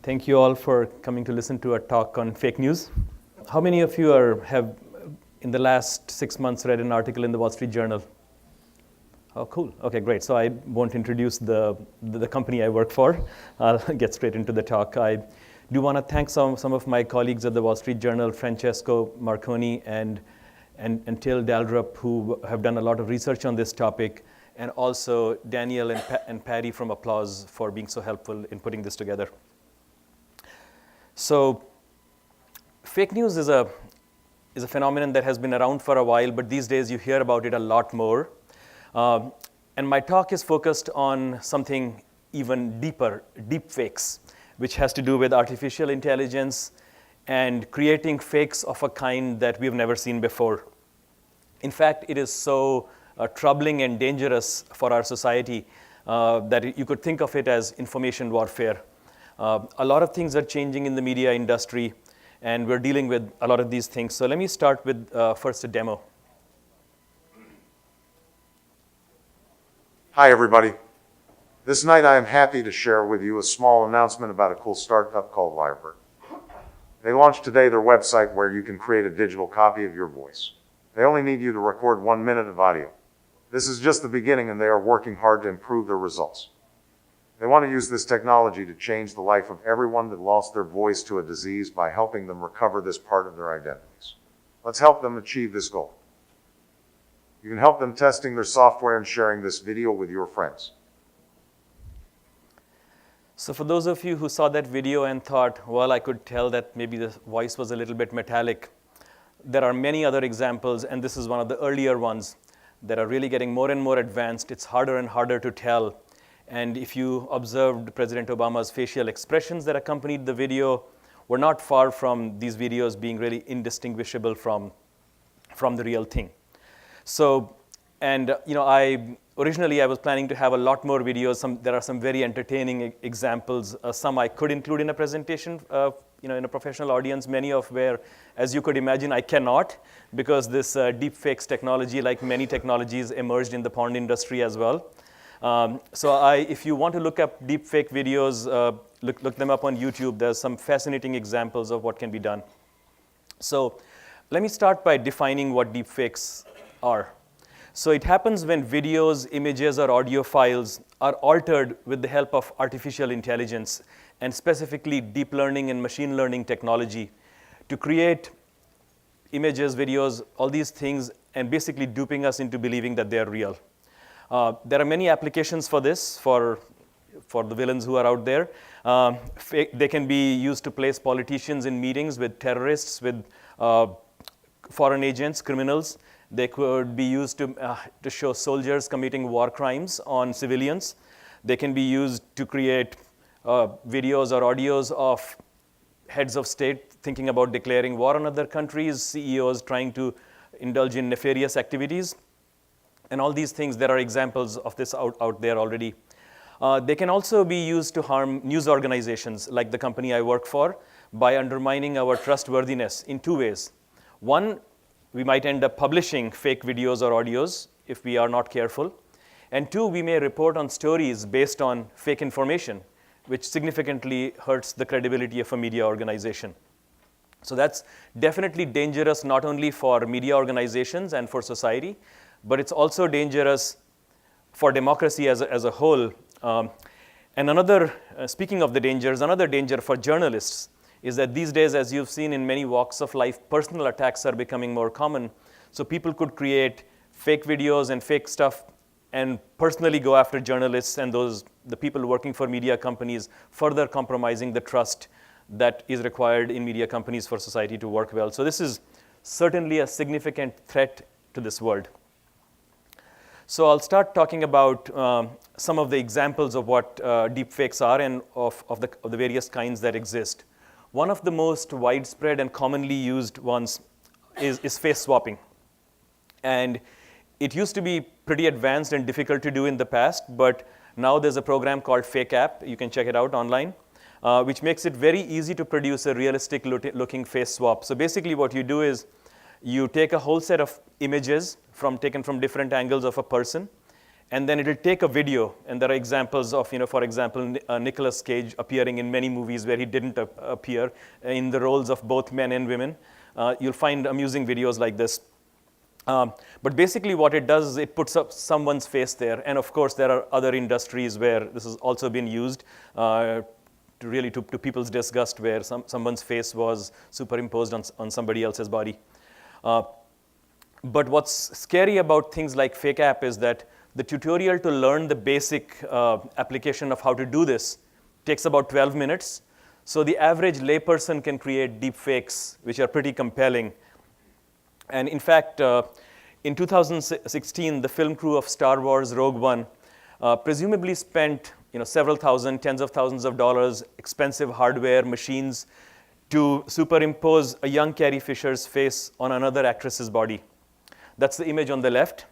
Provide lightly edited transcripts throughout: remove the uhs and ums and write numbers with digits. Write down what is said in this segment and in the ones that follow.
Thank you all for coming to listen to a talk on fake news. How many of you have, in the last 6 months, read an article in the Wall Street Journal? Oh, cool. Okay, great. So I won't introduce the company I work for. I'll get straight into the talk. I do want to thank some of my colleagues at the Wall Street Journal, Francesco Marconi and Till Dalrup, who have done a lot of research on this topic, and also Daniel and Patty from Applause for being so helpful in putting this together. So fake news is a phenomenon that has been around for a while, but these days you hear about it a lot more. And my talk is focused on something even deeper, deepfakes, which has to do with artificial intelligence and creating fakes of a kind that we've never seen before. In fact, it is so troubling and dangerous for our society that you could think of it as information warfare. A lot of things are changing in the media industry, and we're dealing with a lot of these things. So let me start with first a demo. Hi everybody. This night I am happy to share with you a small announcement about a cool startup called Lyrebird. They launched today their website where you can create a digital copy of your voice. They only need you to record 1 minute of audio. This is just the beginning, and they are working hard to improve their results. They want to use this technology to change the life of everyone that lost their voice to a disease by helping them recover this part of their identities. Let's help them achieve this goal. You can help them testing their software and sharing this video with your friends. So for those of you who saw that video and thought, well, I could tell that maybe the voice was a little bit metallic, there are many other examples, and this is one of the earlier ones that are really getting more and more advanced. It's harder and harder to tell. And if you observed President Obama's facial expressions that accompanied the video, we're not far from these videos being really indistinguishable from the real thing. So, and originally I was planning to have a lot more videos. There are some very entertaining examples. Some I could include in a presentation, in a professional audience, many of where, as you could imagine, I cannot, because this deepfakes technology, like many technologies, emerged in the porn industry as well. If you want to look up deepfake videos, look them up on YouTube. There's some fascinating examples of what can be done. So let me start by defining what deepfakes are. So it happens when videos, images, or audio files are altered with the help of artificial intelligence, and specifically deep learning and machine learning technology, to create images, videos, all these things, and basically duping us into believing that they are real. There are many applications for this, for the villains who are out there. They can be used to place politicians in meetings with terrorists, with foreign agents, criminals. They could be used to show soldiers committing war crimes on civilians. They can be used to create videos or audios of heads of state thinking about declaring war on other countries, CEOs trying to indulge in nefarious activities. And all these things, there are examples of this out there already. They can also be used to harm news organizations like the company I work for by undermining our trustworthiness in two ways. One, we might end up publishing fake videos or audios if we are not careful. And two, we may report on stories based on fake information, which significantly hurts the credibility of a media organization. So that's definitely dangerous, not only for media organizations and for society, but it's also dangerous for democracy as a whole. And speaking of the dangers, another danger for journalists is that these days, as you've seen in many walks of life, personal attacks are becoming more common. So people could create fake videos and fake stuff and personally go after journalists and the people working for media companies, further compromising the trust that is required in media companies for society to work well. So this is certainly a significant threat to this world. So I'll start talking about some of the examples of what deepfakes are and of the various kinds that exist. One of the most widespread and commonly used ones is face swapping. And it used to be pretty advanced and difficult to do in the past, but now there's a program called Fake App. You can check it out online, which makes it very easy to produce a realistic looking face swap. So basically what you do is you take a whole set of images taken from different angles of a person, and then it'll take a video, and there are examples of, for example, Nicolas Cage appearing in many movies where he didn't appear in the roles of both men and women. You'll find amusing videos like this. But basically what it does is it puts up someone's face there, and of course there are other industries where this has also been used to people's disgust, where someone's face was superimposed on somebody else's body. But what's scary about things like Fake App is that the tutorial to learn the basic application of how to do this takes about 12 minutes. So the average layperson can create deepfakes, which are pretty compelling. And in fact, in 2016, the film crew of Star Wars Rogue One presumably spent several thousand, tens of thousands of dollars, expensive hardware, machines, to superimpose a young Carrie Fisher's face on another actress's body. That's the image on the left.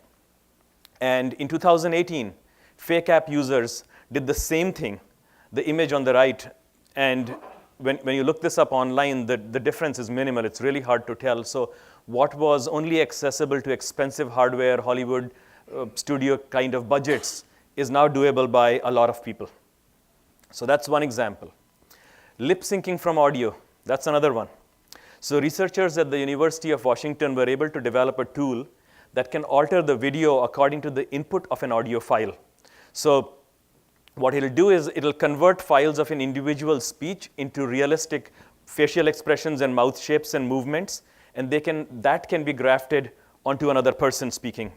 And in 2018, Fake App users did the same thing, the image on the right. And when you look this up online, the difference is minimal. It's really hard to tell. So what was only accessible to expensive hardware, Hollywood studio kind of budgets, is now doable by a lot of people. So that's one example. Lip syncing from audio, that's another one. So researchers at the University of Washington were able to develop a tool that can alter the video according to the input of an audio file. So what it'll do is it'll convert files of an individual speech into realistic facial expressions and mouth shapes and movements, and that can be grafted onto another person speaking.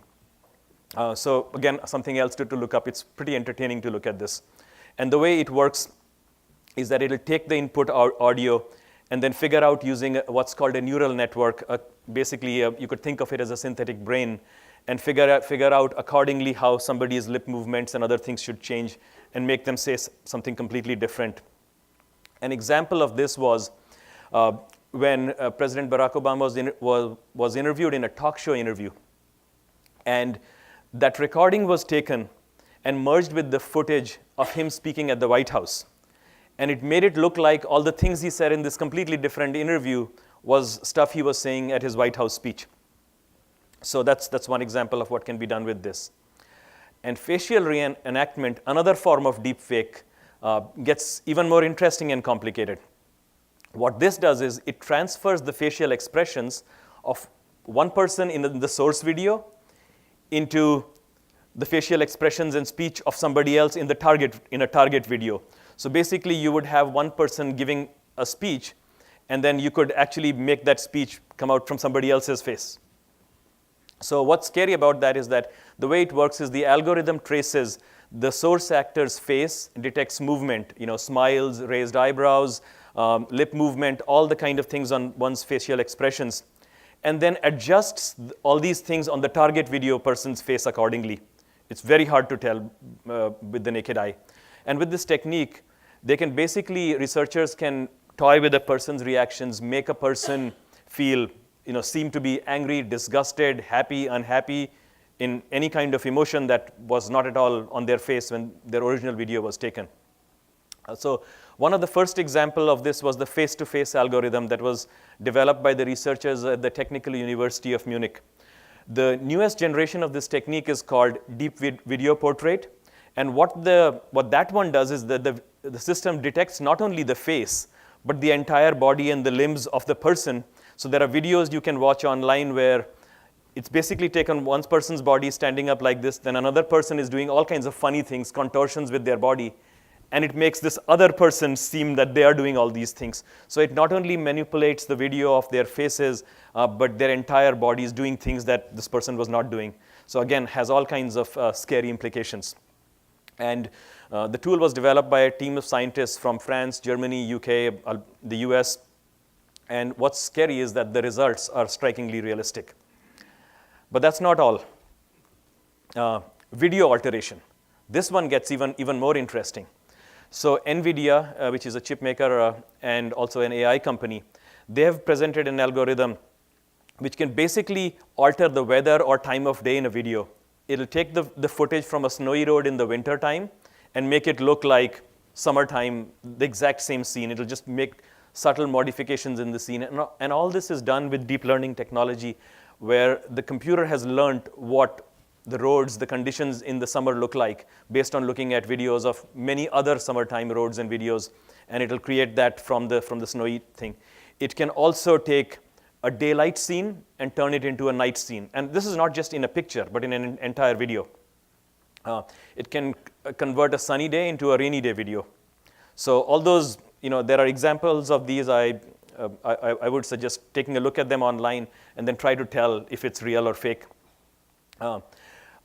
So again, something else to look up. It's pretty entertaining to look at this. And the way it works is that it'll take the input audio and then figure out using what's called a neural network. Basically, you could think of it as a synthetic brain, and figure out accordingly how somebody's lip movements and other things should change and make them say something completely different. An example of this was when President Barack Obama was interviewed in a talk show interview. And that recording was taken and merged with the footage of him speaking at the White House. And it made it look like all the things he said in this completely different interview was stuff he was saying at his White House speech. So that's one example of what can be done with this. And facial reenactment, another form of deepfake, gets even more interesting and complicated. What this does is it transfers the facial expressions of one person in the source video into the facial expressions and speech of somebody else in a target video. So basically, you would have one person giving a speech, and then you could actually make that speech come out from somebody else's face. So what's scary about that is that the way it works is the algorithm traces the source actor's face, detects movement, smiles, raised eyebrows, lip movement, all the kind of things on one's facial expressions, and then adjusts all these things on the target video person's face accordingly. It's very hard to tell with the naked eye. And with this technique, researchers can toy with a person's reactions, make a person feel, seem to be angry, disgusted, happy, unhappy, in any kind of emotion that was not at all on their face when their original video was taken. So one of the first examples of this was the face-to-face algorithm that was developed by the researchers at the Technical University of Munich. The newest generation of this technique is called deep video portrait. And what that one does is that the system detects not only the face, but the entire body and the limbs of the person. So there are videos you can watch online where it's basically taken one person's body standing up like this, then another person is doing all kinds of funny things, contortions with their body, and it makes this other person seem that they are doing all these things. So it not only manipulates the video of their faces, but their entire body is doing things that this person was not doing. So again, has all kinds of scary implications. And the tool was developed by a team of scientists from France, Germany, UK, the US. And what's scary is that the results are strikingly realistic. But that's not all. Video alteration. This one gets even more interesting. So NVIDIA, which is a chip maker and also an AI company, they have presented an algorithm which can basically alter the weather or time of day in a video. It'll take the footage from a snowy road in the winter time and make it look like summertime, the exact same scene. It'll just make subtle modifications in the scene. And all this is done with deep learning technology, where the computer has learned what the roads, the conditions in the summer look like based on looking at videos of many other summertime roads and videos, and it'll create that from the snowy thing. It can also take a daylight scene and turn it into a night scene. And this is not just in a picture, but in an entire video. It can convert a sunny day into a rainy day video. So all those, there are examples of these. I would suggest taking a look at them online and then try to tell if it's real or fake.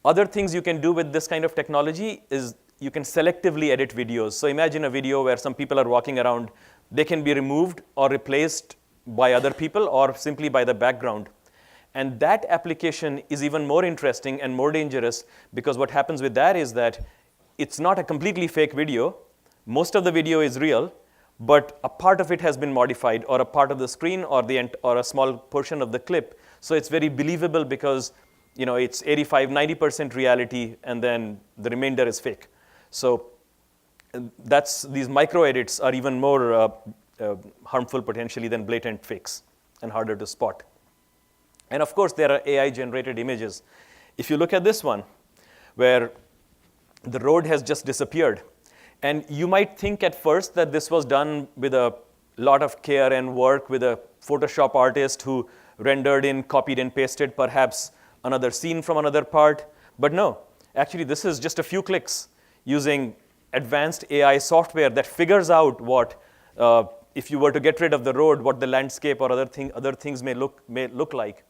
Other things you can do with this kind of technology is you can selectively edit videos. So imagine a video where some people are walking around. They can be removed or replaced by other people or simply by the background. And that application is even more interesting and more dangerous, because what happens with that is that it's not a completely fake video. Most of the video is real, but a part of it has been modified, or a part of the screen, or a small portion of the clip. So it's very believable because it's 85, 90% reality, and then the remainder is fake. So these micro edits are even more harmful potentially than blatant fakes and harder to spot. And of course, there are AI-generated images. If you look at this one, where the road has just disappeared, and you might think at first that this was done with a lot of care and work with a Photoshop artist who rendered in, copied and pasted perhaps another scene from another part. But no, actually this is just a few clicks using advanced AI software that figures out what, if you were to get rid of the road, what the landscape or other things may look like.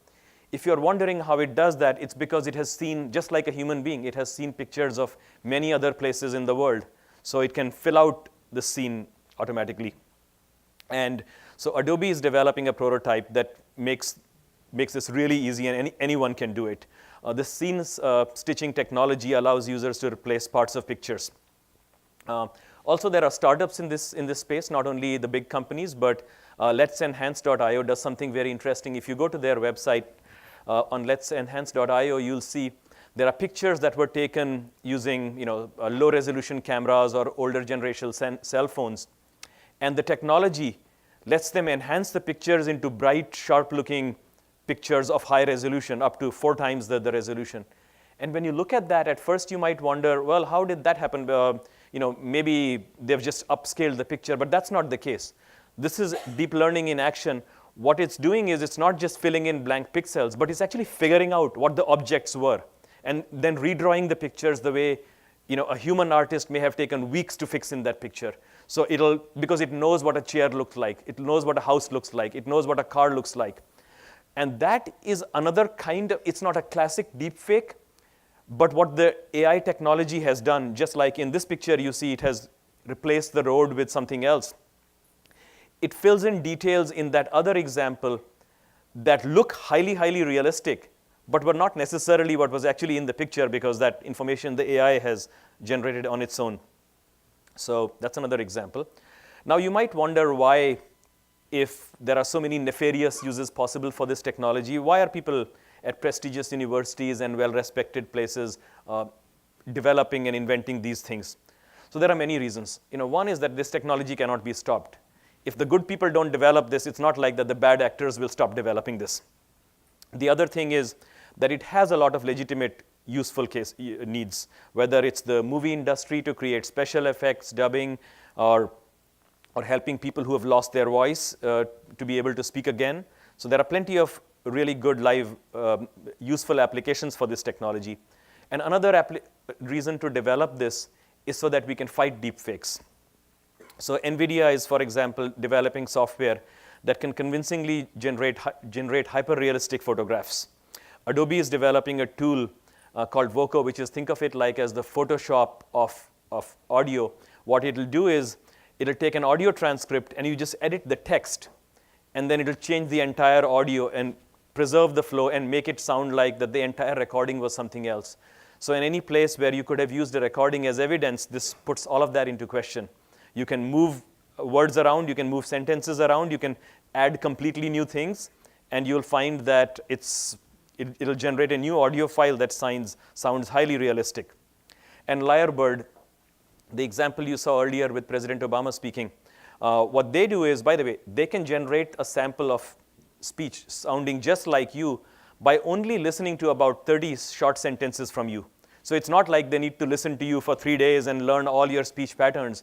If you're wondering how it does that, it's because it has seen, just like a human being, it has seen pictures of many other places in the world. So it can fill out the scene automatically. And so Adobe is developing a prototype that makes this really easy, and anyone can do it. The scene stitching technology allows users to replace parts of pictures. Also, there are startups in this space, not only the big companies, but let'senhance.io does something very interesting. If you go to their website, on let'senhance.io, you'll see there are pictures that were taken using low-resolution cameras or older generation cell phones. And the technology lets them enhance the pictures into bright, sharp-looking pictures of high resolution, up to 4 times the resolution. And when you look at that, at first you might wonder, well, how did that happen? Maybe they've just upscaled the picture, but that's not the case. This is deep learning in action. What it's doing is it's not just filling in blank pixels, but it's actually figuring out what the objects were, and then redrawing the pictures the way a human artist may have taken weeks to fix in that picture. So because it knows what a chair looks like, it knows what a house looks like, it knows what a car looks like. And that is another kind of, it's not a classic deepfake, but what the AI technology has done, just like in this picture you see it has replaced the road with something else. It fills in details in that other example that look highly, highly realistic, but were not necessarily what was actually in the picture, because that information the AI has generated on its own. So that's another example. Now you might wonder why, if there are so many nefarious uses possible for this technology, why are people at prestigious universities and well-respected places developing and inventing these things? So there are many reasons. One is that this technology cannot be stopped. If the good people don't develop this, it's not like that the bad actors will stop developing this. The other thing is that it has a lot of legitimate useful needs, whether it's the movie industry to create special effects, dubbing, or helping people who have lost their voice to be able to speak again. So there are plenty of really good live useful applications for this technology. And another reason to develop this is so that we can fight deepfakes. So NVIDIA is, for example, developing software that can convincingly generate hyper-realistic photographs. Adobe is developing a tool called Voco, which is, think of it like as the Photoshop of audio. What it'll do is it'll take an audio transcript and you just edit the text, and then it'll change the entire audio and preserve the flow and make it sound like that the entire recording was something else. So in any place where you could have used a recording as evidence, this puts all of that into question. You can move words around, you can move sentences around, you can add completely new things, and you'll find that it'll generate a new audio file that sounds highly realistic. And Lyrebird, the example you saw earlier with President Obama speaking, what they do is, by the way, they can generate a sample of speech sounding just like you, by only listening to about 30 short sentences from you. So it's not like they need to listen to you for 3 days and learn all your speech patterns.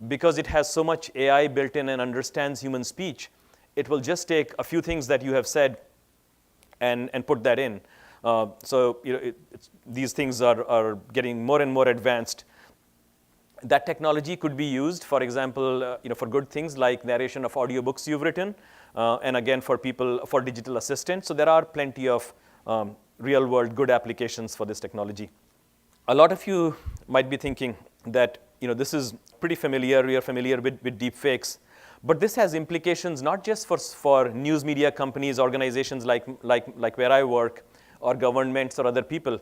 Because it has so much AI built in and understands human speech, it will just take a few things that you have said and put that in. So these things are getting more and more advanced. That technology could be used, for example, for good things like narration of audiobooks you've written, and again for digital assistants. So there are plenty of real-world good applications for this technology. A lot of you might be thinking that this is pretty familiar. We are familiar with deepfakes, but this has implications not just for news media companies, organizations like where I work, or governments or other people,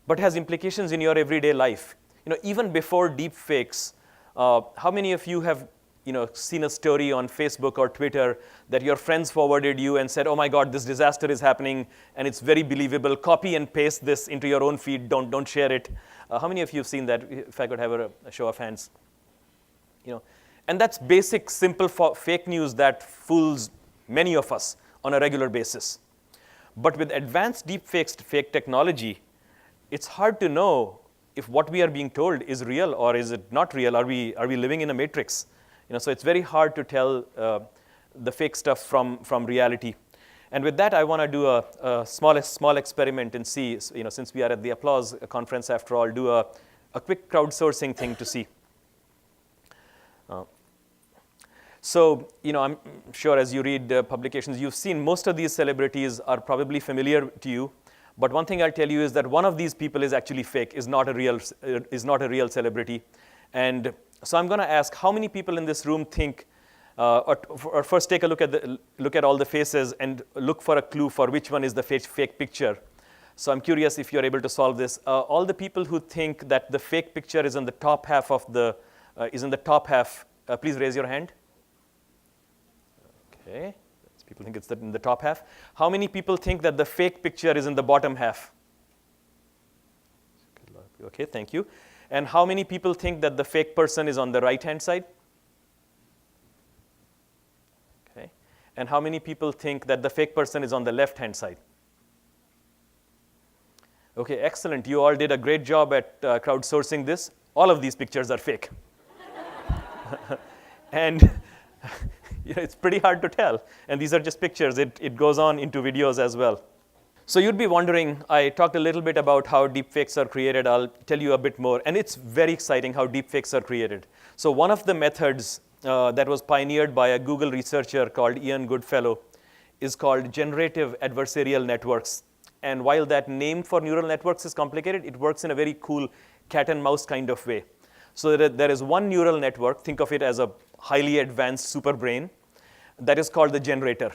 but has implications in your everyday life. Even before deepfakes, how many of you have seen a story on Facebook or Twitter that your friends forwarded you and said, oh my God, this disaster is happening and it's very believable. Copy and paste this into your own feed. Don't share it. How many of you have seen that? If I could have a show of hands. And that's basic, simple fake news that fools many of us on a regular basis. But with advanced deepfakes fake technology, it's hard to know if what we are being told is real or is it not real. Are we living in a matrix? So it's very hard to tell the fake stuff from reality. And with that, I want to do a small experiment and see, since we are at the Applause conference after all, do a quick crowdsourcing thing to see. So, I'm sure as you read publications, you've seen most of these celebrities are probably familiar to you. But one thing I'll tell you is that one of these people is actually fake, is not a real celebrity. And so I'm going to ask how many people in this room think, or first take a look at all the faces and look for a clue for which one is the fake picture. So I'm curious if you're able to solve this. All the people who think that the fake picture is in the top half please raise your hand. Okay, people think it's in the top half. How many people think that the fake picture is in the bottom half? Okay, thank you. And how many people think that the fake person is on the right-hand side? Okay. And how many people think that the fake person is on the left-hand side? Okay, excellent. You all did a great job at crowdsourcing this. All of these pictures are fake. And it's pretty hard to tell. And these are just pictures. It goes on into videos as well. So you'd be wondering, I talked a little bit about how deepfakes are created. I'll tell you a bit more. And it's very exciting how deepfakes are created. So one of the methods that was pioneered by a Google researcher called Ian Goodfellow is called generative adversarial networks. And while that name for neural networks is complicated, it works in a very cool cat and mouse kind of way. So there is one neural network, think of it as a highly advanced super brain, that is called the generator.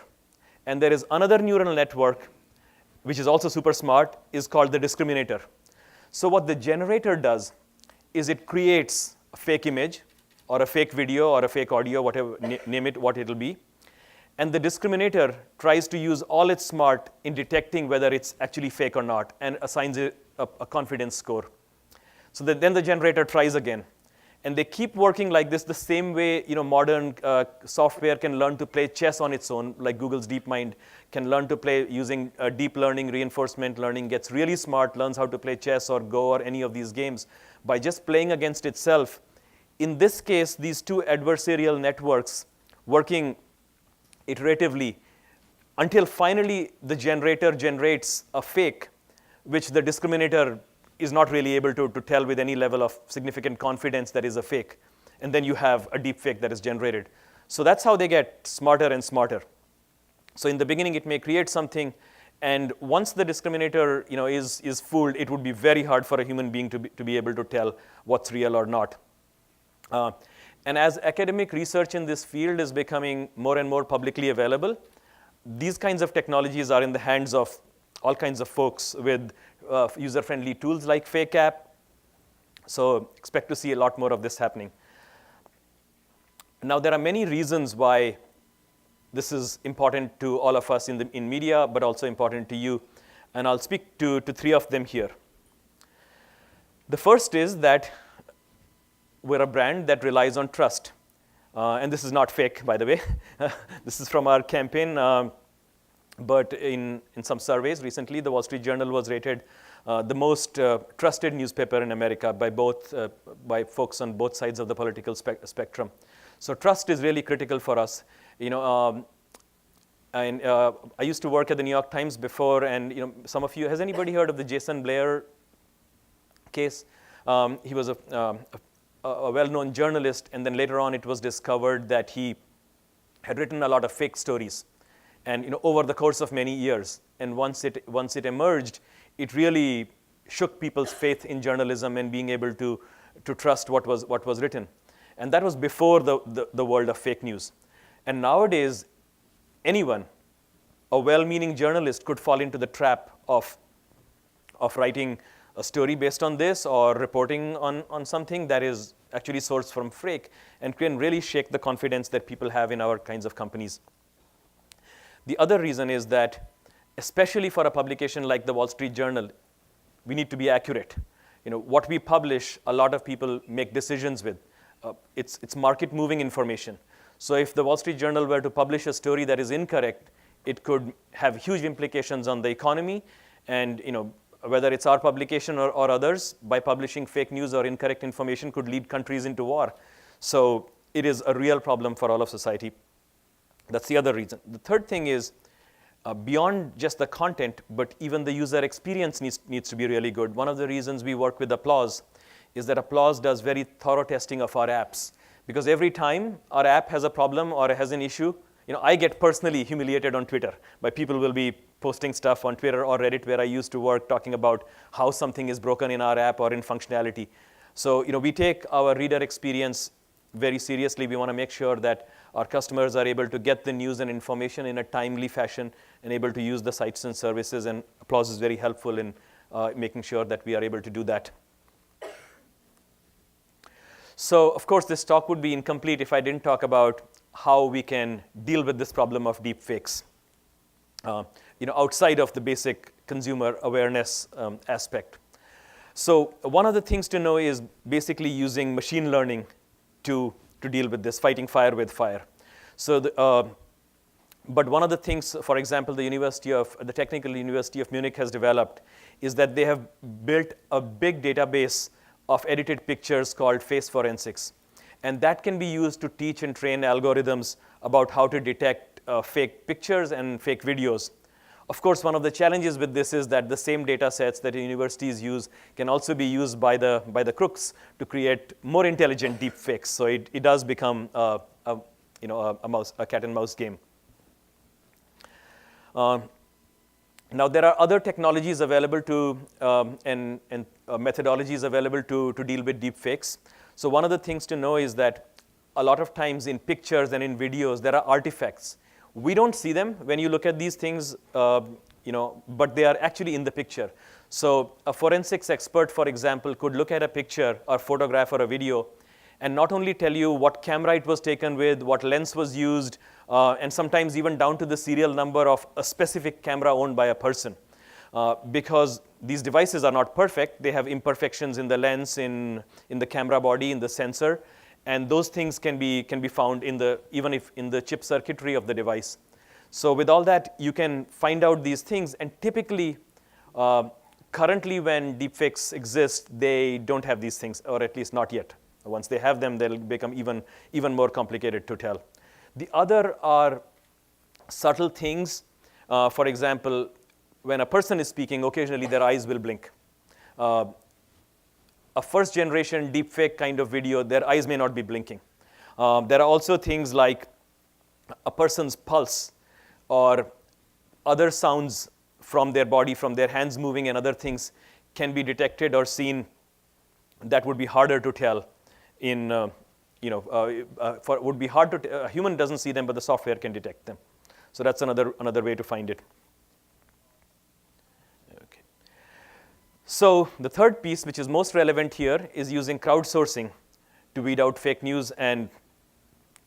And there is another neural network, which is also super smart, is called the discriminator. So what the generator does is it creates a fake image, or a fake video, or a fake audio, whatever, name it what it'll be. And the discriminator tries to use all its smart in detecting whether it's actually fake or not, and assigns it a confidence score. So then the generator tries again. And they keep working like this the same way modern software can learn to play chess on its own, like Google's DeepMind can learn to play using deep learning, reinforcement learning, gets really smart, learns how to play chess or Go or any of these games by just playing against itself. In this case, these two adversarial networks working iteratively until finally the generator generates a fake, which the discriminator is not really able to tell with any level of significant confidence that is a fake. And then you have a deep fake that is generated. So that's how they get smarter and smarter. So in the beginning, it may create something. And once the discriminator is fooled, it would be very hard for a human being to be able to tell what's real or not. And as academic research in this field is becoming more and more publicly available, these kinds of technologies are in the hands of all kinds of folks with user-friendly tools like Fake App. So expect to see a lot more of this happening. Now, there are many reasons why this is important to all of us in media, but also important to you. And I'll speak to three of them here. The first is that we're a brand that relies on trust. And this is not fake, by the way. This is from our campaign. But in some surveys recently, the Wall Street Journal was rated the most trusted newspaper in America by folks on both sides of the political spectrum. So trust is really critical for us. I used to work at the New York Times before, and some of you, has anybody heard of the Jason Blair case? He was a well-known journalist, and then later on it was discovered that he had written a lot of fake stories, and over the course of many years. And once it emerged, it really shook people's faith in journalism and being able to trust what was written. And that was before the world of fake news. And nowadays, anyone, a well-meaning journalist, could fall into the trap of writing a story based on this or reporting on something that is actually sourced from fake, and can really shake the confidence that people have in our kinds of companies. The other reason is that, especially for a publication like the Wall Street Journal, we need to be accurate. What we publish, a lot of people make decisions with. It's market-moving information. So if the Wall Street Journal were to publish a story that is incorrect, it could have huge implications on the economy. And whether it's our publication or others, by publishing fake news or incorrect information could lead countries into war. So it is a real problem for all of society. That's the other reason. The third thing is, beyond just the content, but even the user experience needs to be really good. One of the reasons we work with Applause is that Applause does very thorough testing of our apps. Because every time our app has a problem or has an issue, I get personally humiliated on Twitter by people will be posting stuff on Twitter or Reddit, where I used to work, talking about how something is broken in our app or in functionality. So we take our reader experience very seriously. We want to make sure that our customers are able to get the news and information in a timely fashion and able to use the sites and services, and Applause is very helpful in making sure that we are able to do that. So, of course, this talk would be incomplete if I didn't talk about how we can deal with this problem of deepfakes, outside of the basic consumer awareness aspect. So one of the things to know is basically using machine learning to deal with this, fighting fire with fire. So, but one of the things, for example, the Technical University of Munich has developed is that they have built a big database of edited pictures called face forensics. And that can be used to teach and train algorithms about how to detect fake pictures and fake videos. Of course, one of the challenges with this is that the same data sets that universities use can also be used by the crooks to create more intelligent deepfakes. So it does become a cat and mouse game. Now, there are other technologies available and methodologies available to deal with deepfakes. So one of the things to know is that a lot of times in pictures and in videos, there are artifacts. We don't see them when you look at these things, but they are actually in the picture. So a forensics expert, for example, could look at a picture or photograph or a video and not only tell you what camera it was taken with, what lens was used, and sometimes even down to the serial number of a specific camera owned by a person. Because these devices are not perfect. They have imperfections in the lens, in the camera body, in the sensor. And those things can be found even if in the chip circuitry of the device. So with all that, you can find out these things. And typically, currently when deepfakes exist, they don't have these things, or at least not yet. Once they have them, they'll become even more complicated to tell. The other are subtle things. For example, when a person is speaking, occasionally their eyes will blink. A first-generation deepfake kind of video, their eyes may not be blinking. There are also things like a person's pulse or other sounds from their body, from their hands moving and other things can be detected or seen that would be harder to tell would be hard to, a human doesn't see them, but the software can detect them. So that's another way to find it. Okay. So the third piece, which is most relevant here, is using crowdsourcing to weed out fake news. And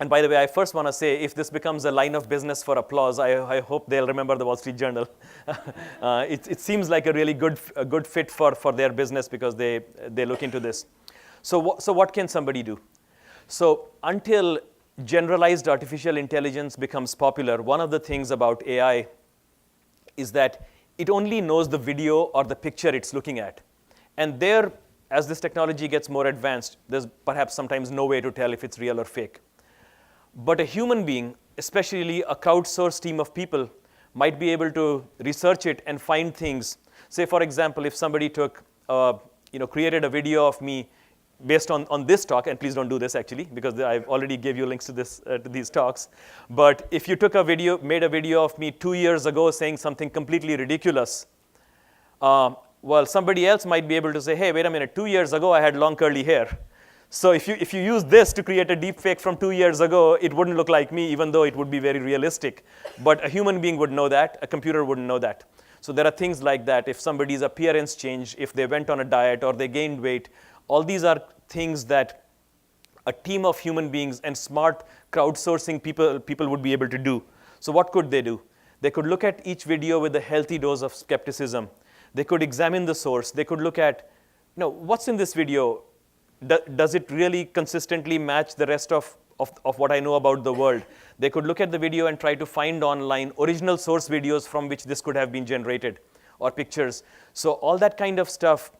by the way, I first want to say, if this becomes a line of business for Applause, I hope they'll remember the Wall Street Journal. It seems like a really good fit for their business because they look into this. So what can somebody do? So until generalized artificial intelligence becomes popular, one of the things about AI is that it only knows the video or the picture it's looking at. And there, as this technology gets more advanced, there's perhaps sometimes no way to tell if it's real or fake. But a human being, especially a crowdsourced team of people, might be able to research it and find things. Say, for example, if somebody took, created a video of me based on this talk, and please don't do this actually, because I've already gave you links to these talks. But if you took made a video of me 2 years ago saying something completely ridiculous, well, somebody else might be able to say, hey, wait a minute, 2 years ago I had long curly hair. So if you use this to create a deepfake from 2 years ago, it wouldn't look like me, even though it would be very realistic. But a human being would know that, a computer wouldn't know that. So there are things like that. If somebody's appearance changed, if they went on a diet or they gained weight, all these are things that a team of human beings and smart crowdsourcing people would be able to do. So what could they do? They could look at each video with a healthy dose of skepticism. They could examine the source. They could look at, what's in this video? Does it really consistently match the rest of what I know about the world? They could look at the video and try to find online original source videos from which this could have been generated, or pictures. So all that kind of stuff,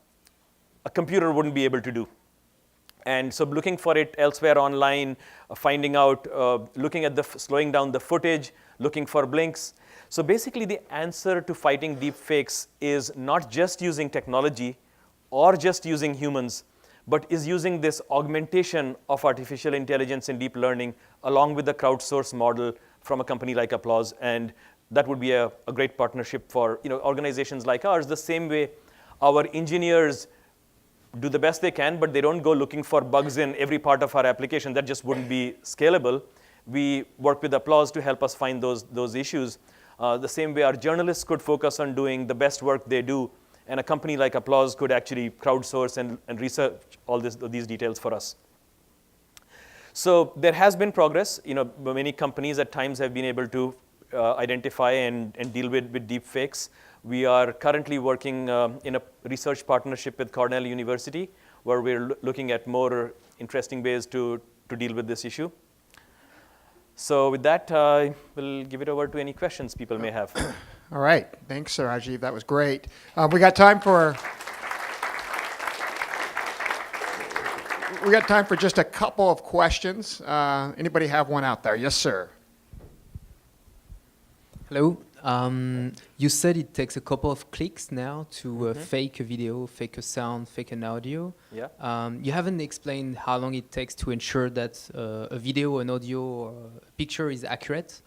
a computer wouldn't be able to do. And so looking for it elsewhere online, finding out, looking at slowing down the footage, looking for blinks. So basically the answer to fighting deepfakes is not just using technology or just using humans, but is using this augmentation of artificial intelligence and deep learning along with the crowdsource model from a company like Applause. And that would be a great partnership for organizations like ours. The same way our engineers do the best they can, but they don't go looking for bugs in every part of our application. That just wouldn't be scalable. We work with Applause to help us find those issues. The same way our journalists could focus on doing the best work they do, and a company like Applause could actually crowdsource and research all these details for us. So there has been progress. Many companies at times have been able to identify and deal with deepfakes. We are currently working in a research partnership with Cornell University, where we're looking at more interesting ways to deal with this issue. So with that, I will give it over to any questions people may have. All right. Thanks, Rajiv. That was great. We got time for just a couple of questions. Anybody have one out there? Yes, sir. Hello. You said it takes a couple of clicks now to fake a video, fake a sound, fake an audio. Yeah. You haven't explained how long it takes to ensure that a video, an audio, or a picture is accurate,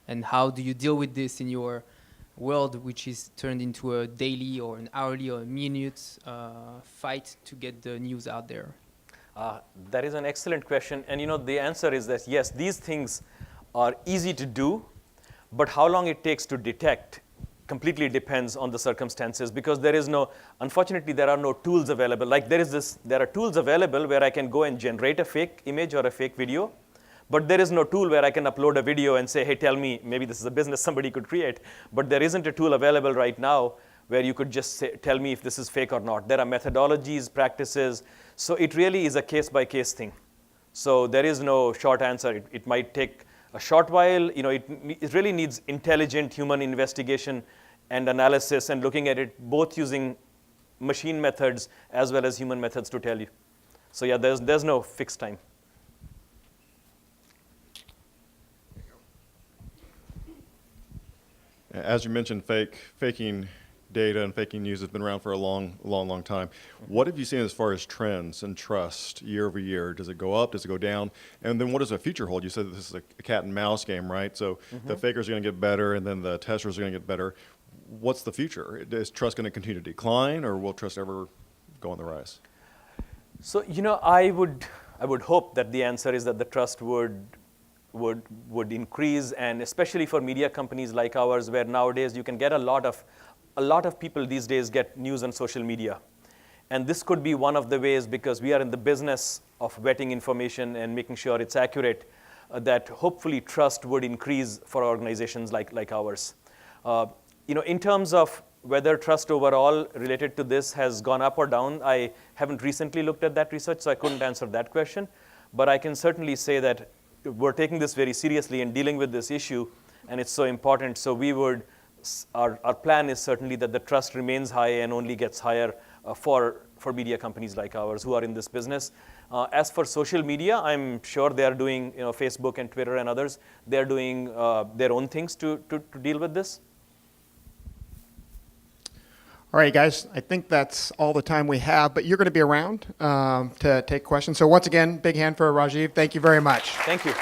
and how do you deal with this in your world, which is turned into a daily or an hourly or a minute fight to get the news out there? That is an excellent question. And the answer is that yes, these things are easy to do, but how long it takes to detect completely depends on the circumstances, because unfortunately, there are no tools available. Like there are tools available where I can go and generate a fake image or a fake video, but there is no tool where I can upload a video and say, hey, tell me, maybe this is a business somebody could create. But there isn't a tool available right now where you could just tell me if this is fake or not. There are methodologies, practices. So it really is a case-by-case thing. So there is no short answer. It might take a short while. It really needs intelligent human investigation and analysis and looking at it both using machine methods as well as human methods to tell you. So yeah, there's no fixed time. As you mentioned, faking data and faking news has been around for a long time. What have you seen as far as trends and trust year over year? Does it go up? Does it go down? And then what does the future hold? You said this is a cat and mouse game, right? So the fakers are going to get better, and then the testers are going to get better. What's the future? Is trust going to continue to decline, or will trust ever go on the rise? So I would hope that the answer is that the trust would increase, and especially for media companies like ours, where nowadays you can get a lot of people these days get news on social media. And this could be one of the ways, because we are in the business of vetting information and making sure it's accurate, that hopefully trust would increase for organizations like ours. In terms of whether trust overall related to this has gone up or down, I haven't recently looked at that research, so I couldn't answer that question. But I can certainly say that we're taking this very seriously and dealing with this issue, and it's so important. So we would our plan is certainly that the trust remains high and only gets higher for media companies like ours who are in this business. As for social media, I'm sure they are doing, Facebook and Twitter and others, they're doing their own things to deal with this. All right, guys, I think that's all the time we have, but you're going to be around to take questions. So once again, big hand for Rajiv. Thank you very much. Thank you.